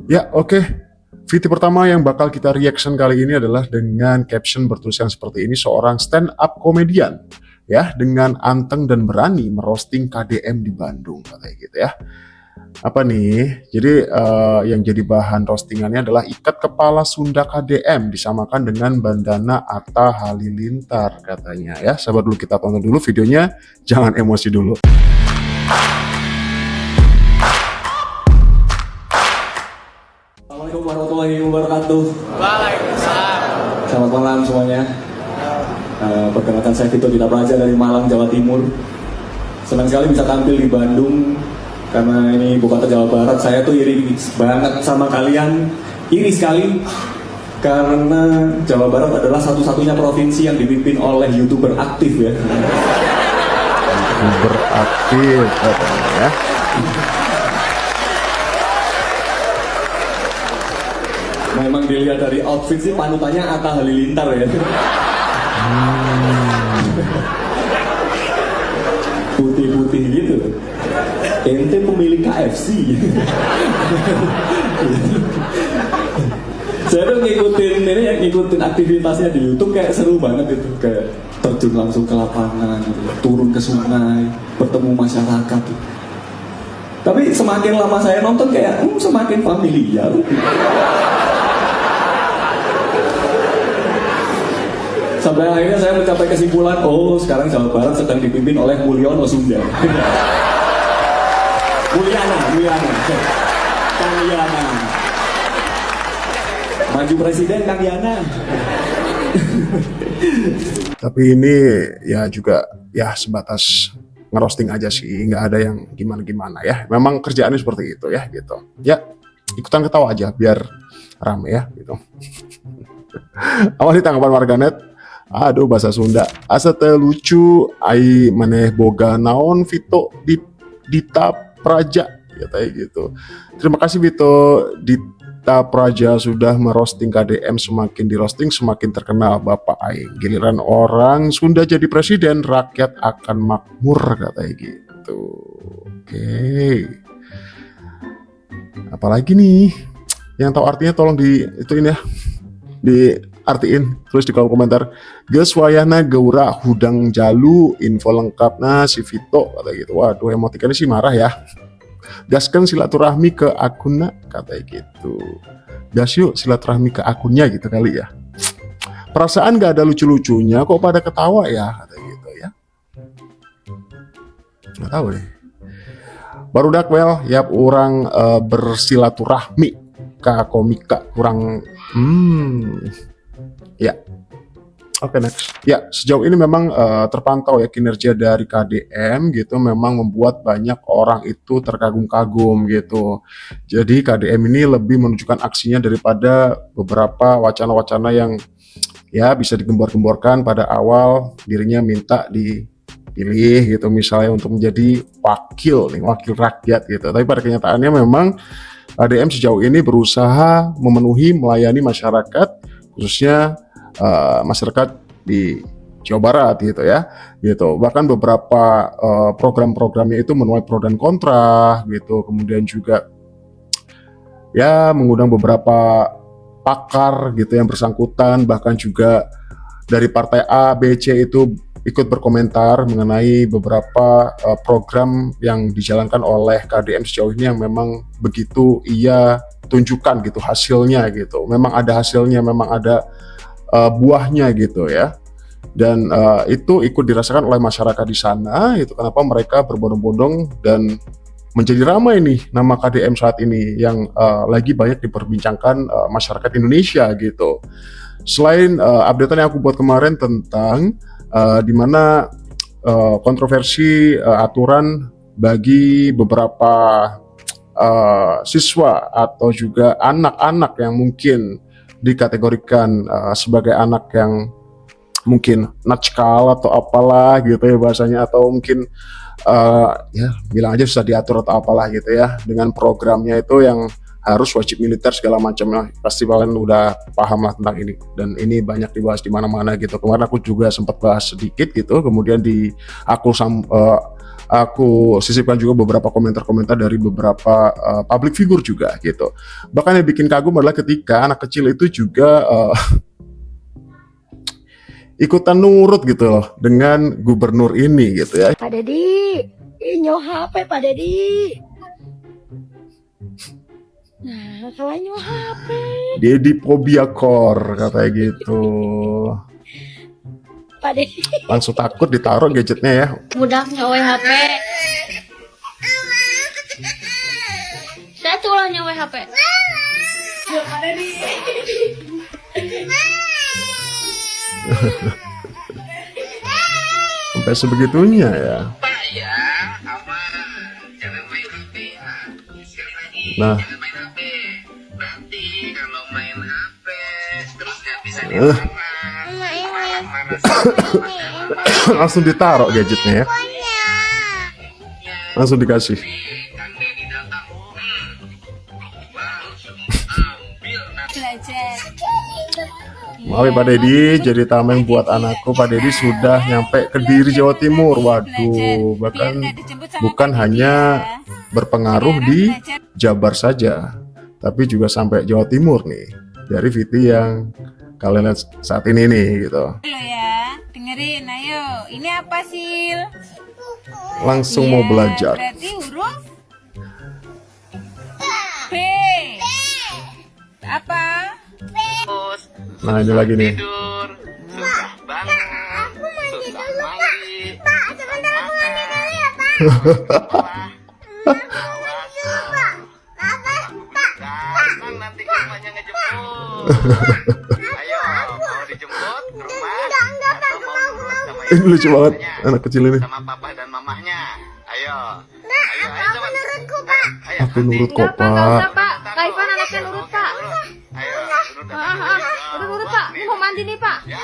Ya, oke. VT pertama yang bakal kita reaction kali ini adalah dengan caption bertuliskan seperti ini, seorang stand up komedian ya dengan anteng dan berani merosting KDM di Bandung katanya gitu ya. Apa nih? Jadi yang jadi bahan roastingannya adalah ikat kepala Sunda KDM disamakan dengan bandana Atta Halilintar katanya ya. Sabar dulu, kita tonton dulu videonya, jangan emosi dulu. Assalamualaikum warahmatullahi wabarakatuh. Waalaikumsalam. Selamat malam semuanya. Perkenalkan, saya Vito Dita Praja dari Malang, Jawa Timur. Senang sekali bisa tampil di Bandung karena ini ibu kota Jawa Barat. Saya tuh iri banget sama kalian, iri sekali karena Jawa Barat adalah satu-satunya provinsi yang dipimpin oleh YouTuber aktif ya. Beraktif katanya ya. Memang dilihat dari outfit sih panutannya Atta Halilintar ya. Putih-putih gitu. Ente pemilik KFC. Saya tuh ngikutin aktivitasnya di YouTube, kayak seru banget gitu, kayak terjun langsung ke lapangan gitu, turun ke sungai, bertemu masyarakat. Tapi semakin lama saya nonton kayak semakin familiar. Sampai akhirnya saya mencapai kesimpulan, oh sekarang Jawa Barat sedang dipimpin oleh Mulyono Sunda. Mulyana. Kang Yana. Maju presiden Kang Yana. Tapi ini ya juga ya sebatas ngerosting aja sih, nggak ada yang gimana-gimana ya. Memang kerjaannya seperti itu ya gitu. Ya ikutan ketawa aja biar rame ya gitu. Awal tanggapan warganet, aduh bahasa Sunda, asa teh lucu, ai maneh boga naon Vito Dita Praja katanya gitu. Terima kasih Vito Dita Praja sudah merosting KDM, semakin dirosting semakin terkenal Bapak Aing. Giliran orang Sunda jadi presiden, rakyat akan makmur katanya gitu. Oke. Apalagi nih? Yang tahu artinya tolong ituin ya. Diartiin, tulis di kolom komentar. Geus wayahna geura hudang jalu, info lengkapna si Vito kata gitu. Waduh, emotikannya sih marah ya. Gaskan silaturahmi ke akunnya kata gitu. Gas yuk silaturahmi ke akunnya gitu kali ya. Perasaan gak ada lucu-lucunya kok pada ketawa ya kata gitu ya. Nggak tahu deh. Baru dakwel ya orang bersilaturahmi ke komika kurang ya. Oke, next. Ya, sejauh ini memang terpantau ya kinerja dari KDM gitu, memang membuat banyak orang itu terkagum-kagum gitu. Jadi KDM ini lebih menunjukkan aksinya daripada beberapa wacana-wacana yang ya bisa digembar-gemborkan pada awal dirinya minta dipilih gitu, misalnya untuk menjadi wakil rakyat gitu. Tapi pada kenyataannya memang KDM sejauh ini berusaha melayani masyarakat, khususnya masyarakat di Jawa Barat gitu ya, gitu. Bahkan beberapa program-programnya itu menuai pro dan kontra gitu. Kemudian juga ya mengundang beberapa pakar gitu yang bersangkutan, bahkan juga dari partai A, B, C itu ikut berkomentar mengenai beberapa program yang dijalankan oleh KDM sejauh ini yang memang begitu ia tunjukkan gitu hasilnya gitu. Memang ada hasilnya, memang ada buahnya gitu ya. Dan itu ikut dirasakan oleh masyarakat di sana. Itu kenapa mereka berbondong-bondong dan menjadi ramai nih nama KDM saat ini yang lagi banyak diperbincangkan masyarakat Indonesia gitu. Selain updatean yang aku buat kemarin tentang di mana kontroversi aturan bagi beberapa siswa atau juga anak-anak yang mungkin dikategorikan sebagai anak yang mungkin natskal atau apalah gitu ya bahasanya, atau mungkin ya bilang aja susah diatur atau apalah gitu ya, dengan programnya itu yang harus wajib militer segala macamnya. Pasti kalian udah paham lah tentang ini, dan ini banyak dibahas di mana-mana gitu. Kemarin aku juga sempat bahas sedikit gitu, kemudian di aku sisipkan juga beberapa komentar-komentar dari beberapa public figure juga gitu. Bahkan yang bikin kagum adalah ketika anak kecil itu juga ikutan nurut gitu loh dengan gubernur ini gitu ya. Pak Dedi, nyoh HP Pak Dedi. Nah, kalau nyoh HP. Dedi Phobia Core katanya gitu. Pak Dedi. Langsung takut ditaruh gadgetnya ya. Budak nyowe HP. Saya tuh nyowe HP. Pak Dedi. Sampai sebegitunya ya. Pak ya, aman. Jangan main HP ya. Sekali lagi, Nah. jangan main HP. Nanti kalau main HP, terus nggak bisa dilarang. Marah-marah sama Langsung ditaruh gadgetnya ya. Langsung dikasih. Kang Deddy datang. Langsung ambil nanti. Maaf ya Pak Dedi, jadi tameng buat anakku. Pak Dedi sudah nyampe Kediri, Jawa Timur. Waduh, bahkan bukan hanya berpengaruh di Jabar saja, tapi juga sampai Jawa Timur nih. Dari Viti yang kalian lihat saat ini nih gitu. Halo ya, dengerin, ayo. Ini apa sih? Langsung mau belajar. Berarti huruf B. Apa? Terus Nah ini lagi nih. tidur. Susah banget. Susah mandi. Pak, sebentar aku mandi dulu ya, Pak. Datang nanti ke rumahnya ngejemput. Ayo, mau dijemput ke rumah? Atau mau nurut sama Ini lucu banget mamanya? anak kecil ini. Sama papa dan mamahnya. Ayo. Ayo, ayo menurutku, Pak. Ayo, Aku nurut kok Pak. Pak, Kaifan anaknya nurut Pak. Ayo, nurut dan Udah nurut Pak, ini mau mandi nih Pak. Ya,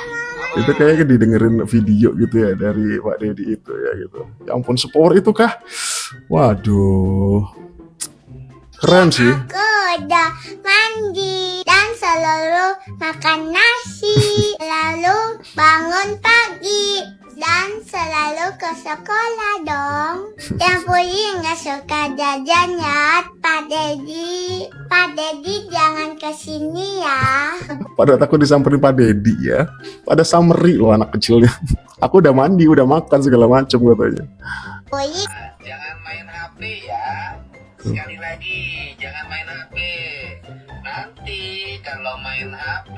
Itu kayaknya didengerin video gitu ya dari Pak Dedi itu ya gitu. Ya ampun, sepower itu kah? Waduh, keren sih. Aku udah mandi dan selalu makan nasi, selalu bangun pagi dan selalu ke sekolah dong. Yang Puli nggak suka jajan ya, Pak Dedi. Pak Dedi jangan kesini ya. Pada takut disamperin Pak Dedi ya. Pada summary loh anak kecilnya. Aku udah mandi, udah makan segala macam katanya. Puli jangan main HP ya. Sekali lagi, jangan main HP. Nanti kalau main HP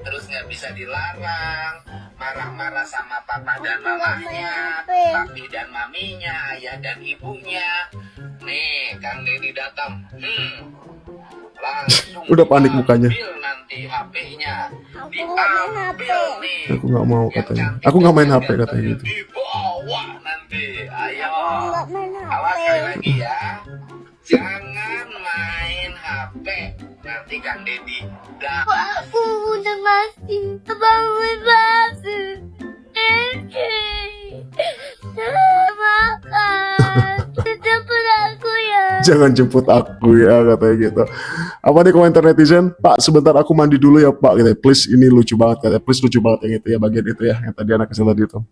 terus nggak bisa dilarang, marah-marah sama papa dan mamanya, papi dan maminya, ayah dan ibunya. Nih, Kang Deddy datang. Langsung Udah panik mukanya. diambil nanti HP-nya. Diambil nih. Aku nggak mau Yang katanya. cantik Aku nggak main dan HP katanya gantengnya gitu. Dibawa nanti. Ayo. main Awas HP. sekali lagi ya. Jangan main HP. Nanti Kang Deddy Aku udah mati, bangun bangun. Makan, jemput aku ya. Jangan jemput aku ya katanya gitu. Apa nih komentar netizen? Pak sebentar aku mandi dulu ya Pak gitu. Please ini lucu banget katanya. Please lucu banget yang itu ya, bagian itu ya yang tadi anak kecil tadi itu.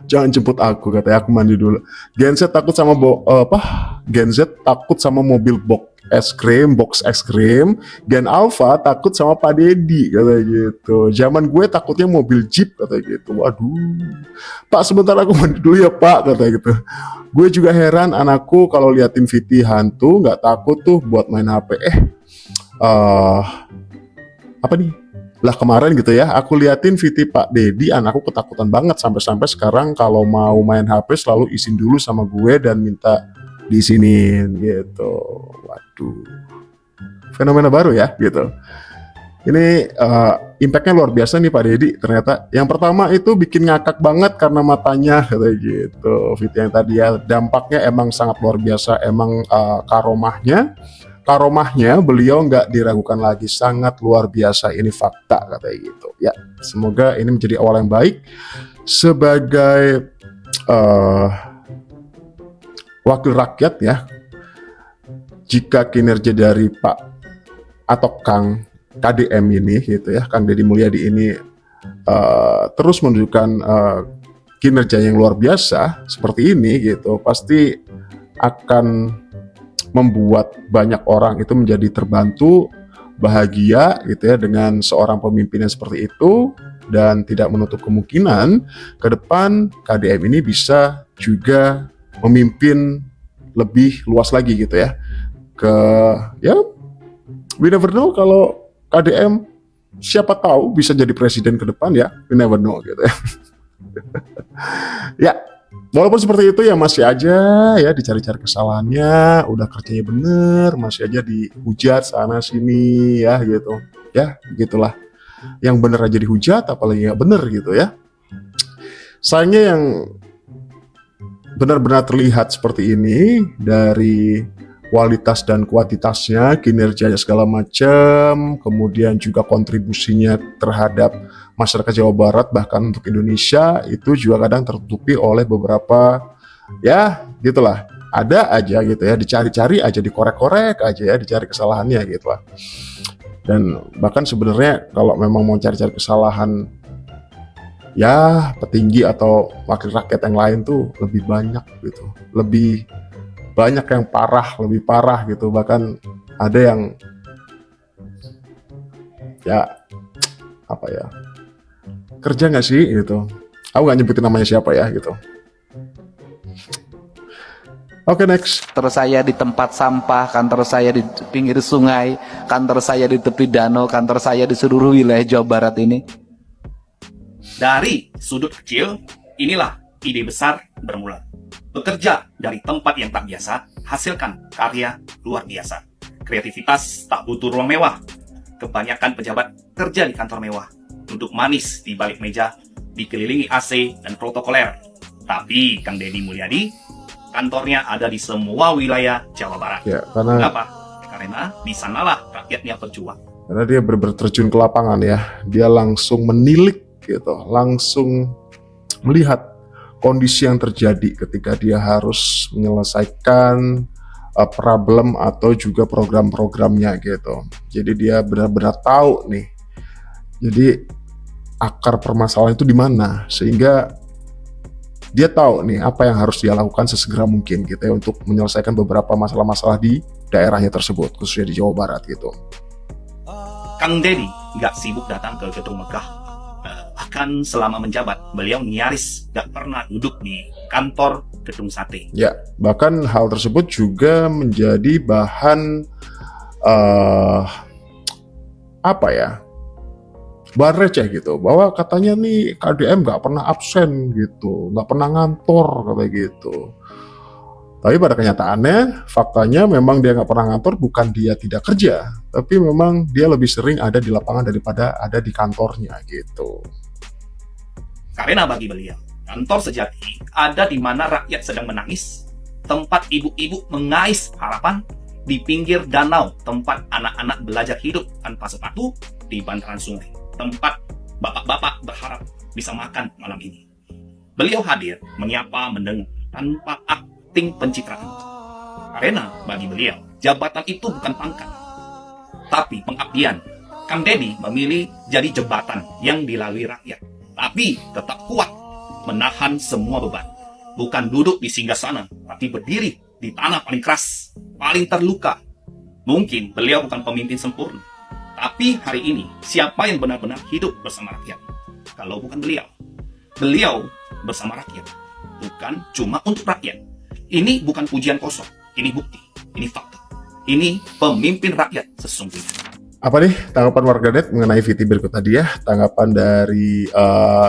Jangan jemput aku katanya, aku mandi dulu. Gen Z takut sama Gen Z takut sama mobil box es krim. Gen Alpha takut sama Pak Dedi katanya gitu. Zaman gue takutnya mobil Jeep katanya gitu. Waduh. Pak sebentar aku mandi dulu ya Pak katanya gitu. Gue juga heran anakku kalau liatin Viti hantu nggak takut tuh buat main HP. Apa nih? Lah kemarin gitu ya, aku liatin Viti Pak Dedi, anakku ketakutan banget sampai-sampai sekarang kalau mau main HP selalu izin dulu sama gue dan minta diizinin gitu. Waduh, fenomena baru ya gitu. Ini impactnya luar biasa nih Pak Dedi ternyata. Yang pertama itu bikin ngakak banget karena matanya kayak gitu. Viti yang tadi ya, dampaknya emang sangat luar biasa. Emang karomahnya beliau nggak diragukan lagi, sangat luar biasa, ini fakta katanya gitu ya. Semoga ini menjadi awal yang baik sebagai wakil rakyat ya. Jika kinerja dari Pak atau Kang KDM ini gitu ya, Kang Deddy Mulyadi ini terus menunjukkan kinerja yang luar biasa seperti ini gitu, pasti akan membuat banyak orang itu menjadi terbantu, bahagia gitu ya dengan seorang pemimpin yang seperti itu, dan tidak menutup kemungkinan ke depan KDM ini bisa juga memimpin lebih luas lagi gitu ya, ke ya we never know, kalau KDM siapa tahu bisa jadi presiden ke depan ya, we never know gitu ya. Ya, walaupun seperti itu ya masih aja ya dicari-cari kesalahannya, udah kerjanya bener masih aja dihujat sana sini ya gitu. Ya, begitulah. Yang bener aja dihujat, apalagi nggak bener gitu ya. Sayangnya yang benar-benar terlihat seperti ini dari kualitas dan kuantitasnya, kinerjanya segala macam, kemudian juga kontribusinya terhadap masyarakat Jawa Barat bahkan untuk Indonesia itu juga kadang tertutupi oleh beberapa ya gitulah, ada aja gitu ya, dicari-cari aja, dikorek-korek aja ya, dicari kesalahannya gitu lah. Dan bahkan sebenarnya kalau memang mau cari-cari kesalahan ya petinggi atau wakil rakyat yang lain tuh lebih banyak gitu, lebih banyak yang parah, lebih parah gitu, bahkan ada yang ya apa ya, kerja nggak sih gitu, aku nggak nyebutin namanya siapa ya gitu. Oke, next. Kantor saya di tempat sampah, kantor saya di pinggir sungai, kantor saya di tepi danau, kantor saya di seluruh wilayah Jawa Barat ini. Dari sudut kecil, inilah ide besar bermula. Bekerja dari tempat yang tak biasa, hasilkan karya luar biasa. Kreativitas tak butuh ruang mewah. Kebanyakan pejabat kerja di kantor mewah. Duduk manis di balik meja, dikelilingi AC dan protokoler. Tapi Kang Deddy Mulyadi, kantornya ada di semua wilayah Jawa Barat. Ya, karena Kenapa? Karena di sanalah rakyatnya berjuang. karena dia benar-benar terjun ke lapangan ya, dia langsung menilik gitu, langsung melihat kondisi yang terjadi ketika dia harus menyelesaikan problem atau juga program-programnya gitu. Jadi dia benar-benar tahu nih, jadi akar permasalahan itu di mana, sehingga dia tahu nih apa yang harus dia lakukan sesegera mungkin gitu ya untuk menyelesaikan beberapa masalah-masalah di daerahnya tersebut, khususnya di Jawa Barat gitu. Kang Deddy nggak sibuk datang ke gedung megah. Bahkan selama menjabat, beliau nyaris nggak pernah duduk di kantor gedung sate. Ya, bahkan hal tersebut juga menjadi bahan apa ya, bahan receh gitu, bahwa katanya nih KDM nggak pernah absen gitu, nggak pernah ngantor katanya gitu. Tapi pada kenyataannya, faktanya memang dia nggak pernah ngantor, bukan dia tidak kerja, tapi memang dia lebih sering ada di lapangan daripada ada di kantornya gitu. Karena bagi beliau, kantor sejati ada di mana rakyat sedang menangis, tempat ibu-ibu mengais harapan, di pinggir danau tempat anak-anak belajar hidup tanpa sepatu, di bantaran sungai tempat bapak-bapak berharap bisa makan malam ini. Beliau hadir, menyapa, mendengar, tanpa akting pencitraan. Karena bagi beliau, jabatan itu bukan pangkat, tapi pengabdian. Kang Deddy memilih jadi jembatan yang dilalui rakyat, tapi tetap kuat menahan semua beban. Bukan duduk di singgasana, tapi berdiri di tanah paling keras, paling terluka. Mungkin beliau bukan pemimpin sempurna, tapi hari ini siapa yang benar-benar hidup bersama rakyat? Kalau bukan beliau. Beliau bersama rakyat, bukan cuma untuk rakyat. Ini bukan pujian kosong, ini bukti, ini fakta. Ini pemimpin rakyat sesungguhnya. Apa nih tanggapan warganet mengenai VT berikut tadi ya? Tanggapan dari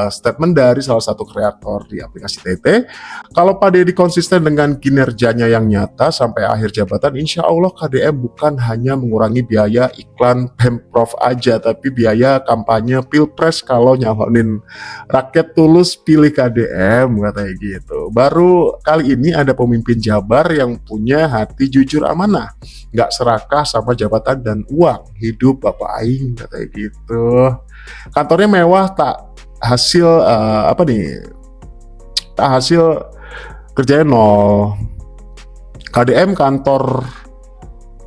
statement dari salah satu kreator di aplikasi TT. Kalau Pak Deddy konsisten dengan kinerjanya yang nyata sampai akhir jabatan, insya Allah KDM bukan hanya mengurangi biaya iklan Pemprov aja, tapi biaya kampanye Pilpres kalau nyalonin rakyat tulus pilih KDM, katanya gitu. Baru kali ini ada pemimpin Jabar yang punya hati jujur amanah, nggak serakah sama jabatan dan uang. Hidup Bapak Aing, katanya gitu. Kantornya mewah, tak hasil apa nih? Tak hasil kerjanya nol. KDM kantor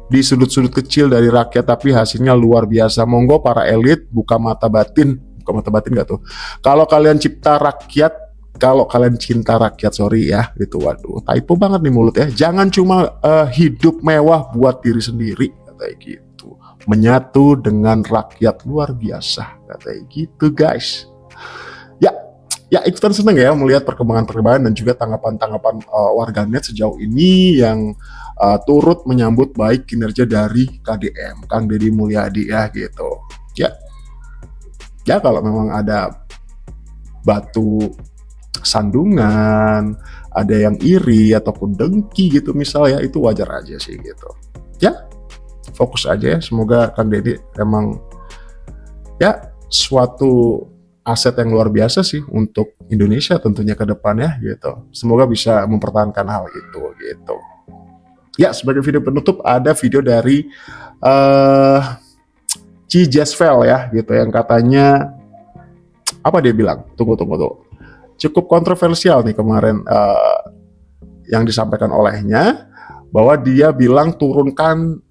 di sudut-sudut kecil dari rakyat, tapi hasilnya luar biasa. Monggo para elit buka mata batin nggak tuh? Kalau kalian cipta rakyat kalau kalian cinta rakyat, sorry ya, gitu. Waduh, typo banget nih mulut ya. Jangan cuma hidup mewah buat diri sendiri, katanya gitu. Menyatu dengan rakyat luar biasa, katanya gitu guys. Ya ikutan seneng ya melihat perkembangan-perkembangan dan juga tanggapan-tanggapan warganet sejauh ini yang turut menyambut baik kinerja dari KDM, Kang Deddy Mulyadi ya gitu. Ya kalau memang ada batu sandungan, ada yang iri ataupun dengki gitu misalnya, itu wajar aja sih gitu. Ya, fokus aja ya. Semoga Kang Deddy emang ya suatu aset yang luar biasa sih untuk Indonesia tentunya ke depannya gitu. Semoga bisa mempertahankan hal itu gitu. Ya, sebagai video penutup ada video dari Ci Jasvel ya gitu yang katanya apa dia bilang? Tunggu. Cukup kontroversial nih kemarin yang disampaikan olehnya, bahwa dia bilang turunkan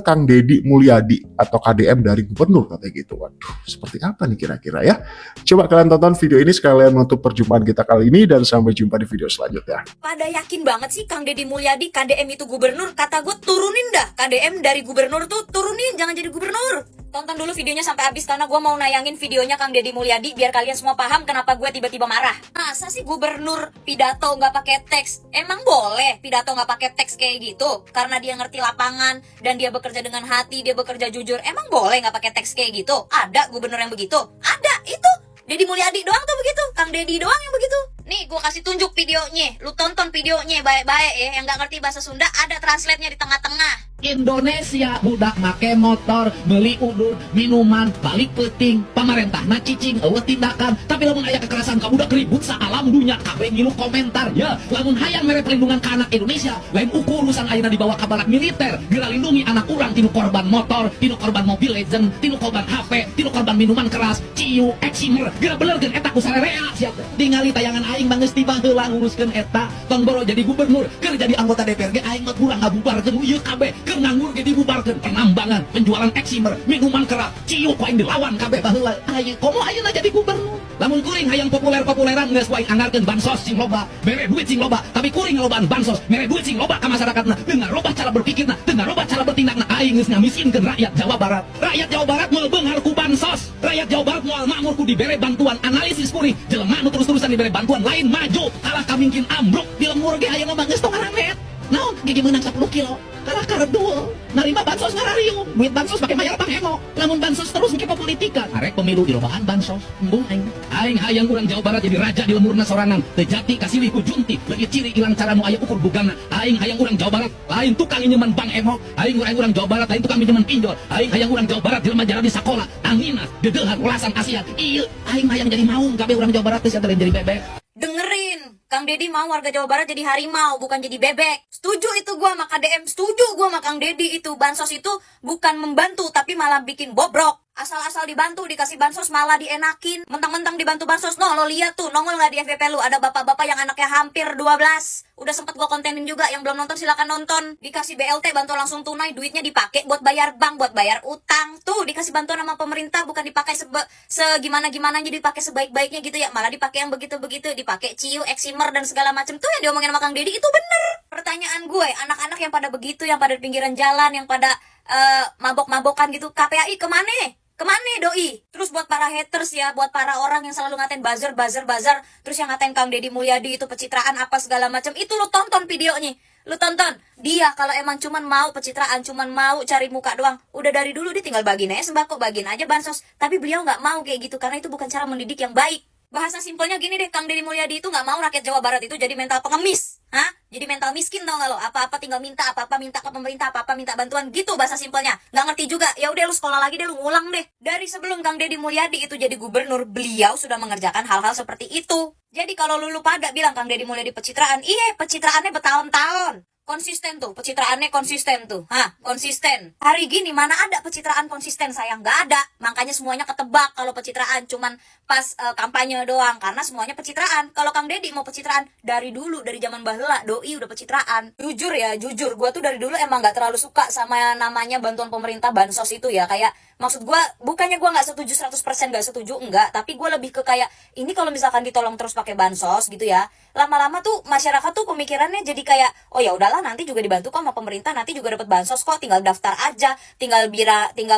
Kang Deddy Mulyadi atau KDM dari gubernur, katanya gitu. Waduh, seperti apa nih kira-kira ya? Coba kalian tonton video ini sekalian menutup perjumpaan kita kali ini, dan sampai jumpa di video selanjutnya. Pada yakin banget sih Kang Deddy Mulyadi KDM itu gubernur. Kata gue turunin dah KDM dari gubernur tuh, turunin, jangan jadi gubernur. Tonton dulu videonya sampai habis karena gue mau nayangin videonya Kang Deddy Mulyadi biar kalian semua paham kenapa gue tiba-tiba marah. Masa sih gubernur pidato nggak pakai teks? Emang boleh pidato nggak pakai teks kayak gitu? Karena dia ngerti lapangan dan dia bekerja dengan hati, dia bekerja jujur. Emang boleh nggak pakai teks kayak gitu? Ada gubernur yang begitu? Ada, itu Deddy Mulyadi doang tuh begitu, Kang Deddy doang yang begitu. Nih gue kasih tunjuk videonya, lu tonton videonya baik-baik ya. Yang nggak ngerti bahasa Sunda ada translate-nya di tengah-tengah. Indonesia budak make motor, beli udur, minuman, balik peting, pemerintah na cicing, tindakan. Tapi lamun aya kekerasan ka budak ribut sa alam dunya, kabeh ngilu komentar ya. Lamun hayang mere pelindungan ka anak Indonesia, lain ukur urusan ayeuna dibawa ka barak militer, geura lindungi anak urang tinu korban motor, tinu korban Mobile Legend, tinu korban HP, tinu korban minuman keras, ciu, eksimer, geura belerkeun eta ku sarerea sia. Ningali tayangan aing manggeus tiba heula nguruskeun eta, tong boro jadi gubernur, keur jadi anggota DPRD aing mah kurang ngabubarkeun ieu kabeh. Keur nganggur ge dibubarkeun, penambangan, penjualan eksimer, minuman keras, ciu ku aing dilawan kabeh baheula. Ayeuna komo ayeuna jadi gubernur. Lamun kuring hayang populer-populeran geus ku aing anggarkeun bansos sing loba, mere duit sing loba, tapi kuring ngalobaan bansos, mere duit sing loba ka masyarakatna, teu ngarobah cara berpikirna, teu ngarobah cara bertindakna. Aing geus ngamiskinkeun rakyat Jawa Barat. Rakyat Jawa Barat moal beunghar ku bansos. Rakyat Jawa Barat moal makmur ku dibere bantuan analisis kuring. Jelema nu terus-terusan dibere bantuan lain maju, kalah kamingkin ambruk di lembur ge ayeuna mah geus tong ngaranget. Naon gigi menang 10 kilo kalah karedul narima bansos ngarariung duit bansos pakai mayar panghemo lamun bansos terus mikir politika arek pemilu dilobaan bansos embung aing hayang urang Jawa Barat jadi raja di lemurna sorangan tejati kasilih ku junti leuwih ciri ilang cara nu aya ukur bugana. Aing hayang urang Jawa Barat lain tukang nyeman bang emok, aing urang Jawa Barat lain tukang pinjaman pinjol, aing hayang urang Jawa Barat jelema jara di sakola anginas dedehan ulasan ASEAN. Ieu aing hayang jadi maung kabeh urang Jawa Barat teh sia jadi bebek. Dengerin, Kang Deddy mau warga Jawa Barat jadi harimau, bukan jadi bebek. Setuju itu gua sama KDM, setuju gua sama Kang Deddy itu. Bansos itu bukan membantu, tapi malah bikin bobrok. Asal-asal dibantu, dikasih bansos malah dienakin. Mentang-mentang dibantu bansos, no, lo lihat tuh, nongol nggak di FVP lu, ada bapak-bapak yang anaknya hampir 12. Udah sempet gua kontenin juga, yang belum nonton silakan nonton. Dikasih BLT, bantuan langsung tunai, duitnya dipakai buat bayar bank, buat bayar utang. Tuh, dikasih bantuan sama pemerintah, bukan dipakai segimana-gimana aja, dipakai sebaik-baiknya gitu ya. Malah dipakai yang begitu-begitu, dipakai ciu, eksimer, dan segala macam. Tuh yang diomongin sama Kang Deddy, itu bener. Pertanyaan gue, anak-anak yang pada begitu, yang pada di pinggiran jalan, yang pada mabok-mabokan gitu, KPAI kemana? Kemana doi? Terus buat para haters ya, buat para orang yang selalu ngatain buzzer, terus yang ngatain Kang Deddy Mulyadi itu pencitraan apa segala macam, itu lu tonton videonya. Lu tonton, dia kalau emang cuman mau pencitraan, cuman mau cari muka doang, udah dari dulu dia tinggal bagiin aja sembako, bagiin aja bansos. Tapi beliau nggak mau kayak gitu, karena itu bukan cara mendidik yang baik. Bahasa simpelnya gini deh, Kang Deddy Mulyadi itu nggak mau rakyat Jawa Barat itu jadi mental pengemis. Hah? Jadi mental miskin tau gak lo? Apa-apa tinggal minta, apa-apa minta ke pemerintah, apa-apa minta bantuan gitu bahasa simpelnya. Nggak ngerti juga, ya udah lu sekolah lagi deh, lu ngulang deh. Dari sebelum Kang Deddy Mulyadi itu jadi gubernur, beliau sudah mengerjakan hal-hal seperti itu. Jadi kalau lu pada bilang Kang Deddy Mulyadi pencitraan, iya pencitraannya bertahun-tahun. Konsisten tuh, pencitraannya konsisten tuh. Konsisten. Hari gini mana ada pencitraan konsisten, sayang, nggak ada. Makanya semuanya ketebak kalau pencitraan cuman pas kampanye doang, karena semuanya pencitraan. Kalau Kang Deddy mau pencitraan dari dulu, dari zaman baheula doi udah pencitraan. Jujur ya, jujur, gua tuh dari dulu emang nggak terlalu suka sama namanya bantuan pemerintah bansos itu ya, kayak Maksud gue, bukannya gue nggak setuju 100% nggak setuju, enggak. Tapi gue lebih ke kayak, ini kalau misalkan ditolong terus pakai bansos gitu ya, lama-lama tuh masyarakat tuh pemikirannya jadi kayak, oh ya udahlah nanti juga dibantu kok sama pemerintah, nanti juga dapat bansos kok, tinggal daftar aja, tinggal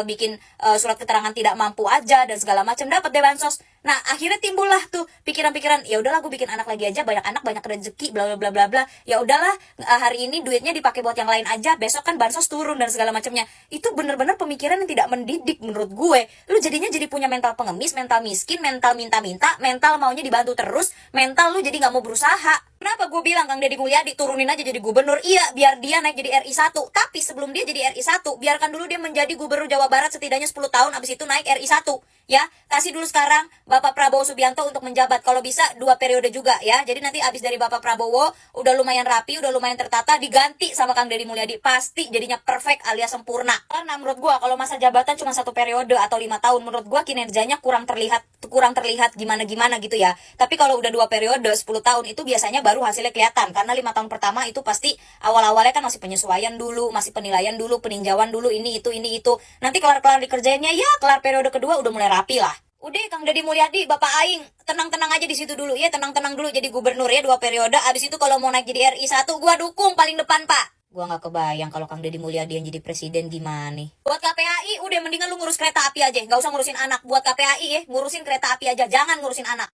bikin surat keterangan tidak mampu aja dan segala macam dapat deh bansos. Nah akhirnya timbullah tuh pikiran-pikiran, ya udahlah gue bikin anak lagi aja, banyak anak banyak rezeki, bla bla bla bla bla. Ya udahlah hari ini duitnya dipakai buat yang lain aja, besok kan bansos turun dan segala macamnya. Itu bener-bener pemikiran yang tidak mendidik menurut gue. Lu jadinya jadi punya mental pengemis, mental miskin, mental minta-minta, mental maunya dibantu terus, mental lu jadi nggak mau berusaha. Kenapa gue bilang Kang Deddy Mulyadi turunin aja jadi gubernur? Iya, biar dia naik jadi RI 1. Tapi sebelum dia jadi RI 1, biarkan dulu dia menjadi gubernur Jawa Barat setidaknya 10 tahun, abis itu naik RI 1. Ya, kasih dulu sekarang Bapak Prabowo Subianto untuk menjabat. Kalau bisa 2 periode juga ya. Jadi nanti abis dari Bapak Prabowo, udah lumayan rapi, udah lumayan tertata, diganti sama Kang Deddy Mulyadi. Pasti jadinya perfect alias sempurna. Karena menurut gue kalau masa jabatan cuma 1 periode atau 5 tahun, menurut gue kinerjanya kurang terlihat gimana-gimana gitu ya. Tapi kalau udah 2 periode 10 tahun itu biasanya baru hasilnya kelihatan. Karena 5 tahun pertama itu pasti awal-awalnya kan masih penyesuaian dulu, masih penilaian dulu, peninjauan dulu, ini itu. Nanti kelar-kelar dikerjainnya ya kelar periode kedua udah mulai rapi lah. Udah Kang Deddy Mulyadi, Bapak Aing, tenang-tenang aja di situ dulu ya, tenang-tenang dulu jadi gubernur ya 2 periode. Abis itu kalau mau naik jadi RI 1, gua dukung paling depan, Pak. Gua nggak kebayang kalau Kang Deddy Mulyadi yang jadi presiden gimana nih. Buat KPAI, udah mendingan lu ngurus kereta api aja, nggak usah ngurusin anak. Buat KPAI ya, ngurusin kereta api aja, jangan ngurusin anak.